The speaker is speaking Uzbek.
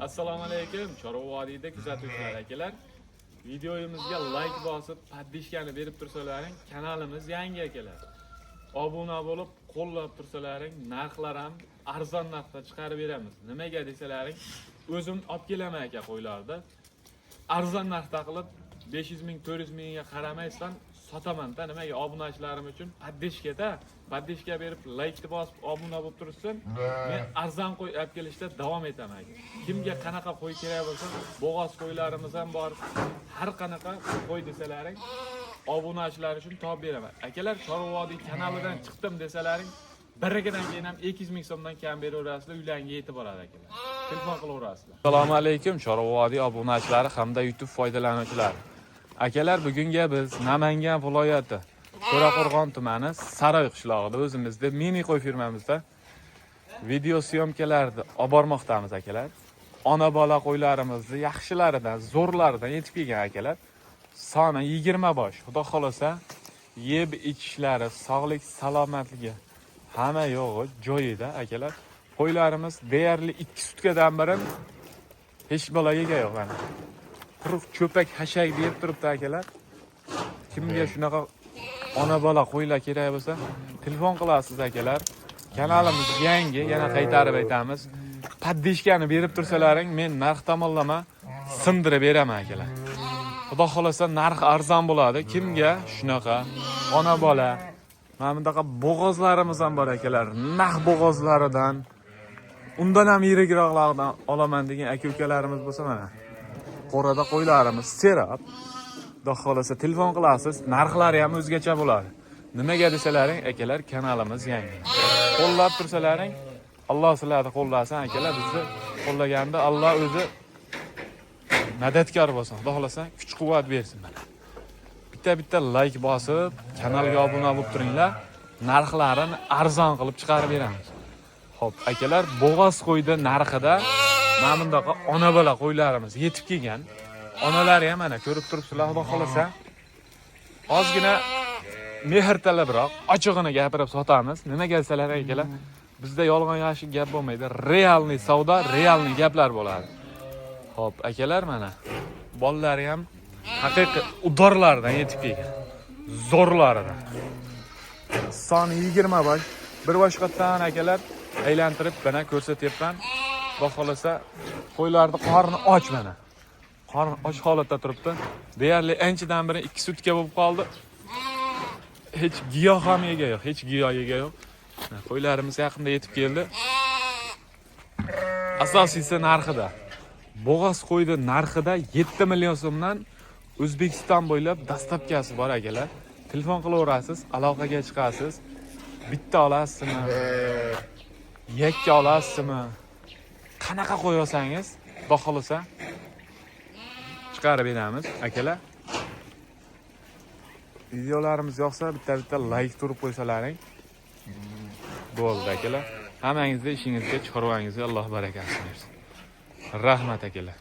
Assalomu alaykum, Chorva vodiyda kuzatuvchilar akalar. Videomizga like bosib, podpishkani berib tursalaring, kanalimiz yangi akalar. Obuna bo'lib, qo'llab tursalaring, narxlar ham arzon narxda chiqarib beramiz. Nimaga desalaring, o'zim olib kelaman aka qo'ylarda. Arzon narxda qilib 500 ming, 400 mingga qaramaysan, sotaman-da. Nimaga obunachilarim uchun podpishka berib, like bosib, obuna bo'lib tursin. Men arzon qo'y olib kelishda davom etaman. Kimga qanaqa qo'y kerak bo'lsa, bo'g'oz qo'ylarimiz ham bor. Har qanaqa qo'y desalaring, obunachilar uchun topib beraman. Akalar, Chorva vodiy kanalidan chiqdim desalaring, birigidan keyin ham 200 ming so'mdan kam beraverasizlar, uylarga yetib boradi akalar. Telefon qilaverasizlar. Assalomu alaykum, Chorva vodiy obunachilari hamda YouTube foydalanuvchilari. Akalar, bugunga biz Namangan viloyati To'raqo'rg'on tumani Saroy qishlog'ida o'zimizda mini qo'y firmamizda video syomkalarni olib bormoqdamiz akalar. Ona bola qo'ylarimizni yaxshilaridan, zo'rlaridan yetib kelgan akalar. Soni 20 bosh. Xudo xolasa, yeb ichishlari, sog'lik, salomatligi hamma yo'g'i joyida akalar. Qo'ylarimiz deyarli 2 sutkadan beri hech bolaga yo'q mana. Quruq cho'pak hashak deb turibdi akalar. Kimga shunaqa ona bola qo'ylar kerak bo'lsa, telefon qilasiz akalar. Kanalimiz yangi, yana qaytarib aytamiz. Podpishkani berib tursalaring, men narx tomonlama sindirib beraman akalar. Xudo xolasa narx arzon bo'ladi. Kimga shunaqa ona bola, mana bundaqa bo'g'ozlarimiz ham bor akalar. Naq bo'g'ozlaridan, undan ham yirigroqlardan olaman degan aka-ukalarimiz bo'lsa mana. Qo'rada qo'ylarimiz serab. Xudo xolasa telefon qilasiz, narxlari ham o'zgacha bo'ladi. Nimaga desalaring, akalar, kanalimiz yangi. Qo'llab tursalaring, Alloh sizlarni qo'llasin akalar, bizni qo'llaganda Alloh o'zi madadkor bo'lsin. Xudo xolasa kuch-quvvat bersin mana. Bitta like bosib, kanalga obuna bo'lib turinglar. Narxlarini arzon qilib chiqarib beramiz. Xo'p, akalar, bo'g'oz qo'ydi narxida mana bundaqa ona bola qo'ylarimiz yetib kelgan. Onalari ham mana ko'rib turibsizlar, xudo xolasa. Ozgina mehrtalabroq, ochig'ini gapirib sotamiz. Nimaga desalar akalar, bizda yolg'on yashiq gap bo'lmaydi. Realniy savdo, realniy gaplar bo'ladi. Xo'p, akalar, mana bolalari ham haqiqiy udorlardan yetib kelgan. Zo'rlaridan. Soni 20 bosh. Bir boshqatdan akalar aylantirib mana ko'rsatyapman. Xudo xolasa, qo'ylarning qorni och mana. Qorni och holatda turibdi. Deyarli anchadan beri 2 sutka bo'lib qoldi. Hech giyoh ham yega yo'q, hech giyoh yega yo'q. Qo'ylarimiz yaqinda yetib keldi. Asosiysi narxida. Bo'g'oz qo'ydi narxida 7 million so'mdan O'zbekiston bo'ylab dastlabkasi bor akalar. Telefon qilaverasiz, aloqaga chiqasiz. Bitta olasizmi? Yakka olasizmi? Qanaqa qo'y olsangiz, xudo xolasa chiqarib beramiz akalar. Videolarimiz yoqsa bitta like turib qo'ysalaring bo'ldi akalar. Hammangizga ishingizga, chorvangizga Alloh barakasini bersin. Rahmat akalar.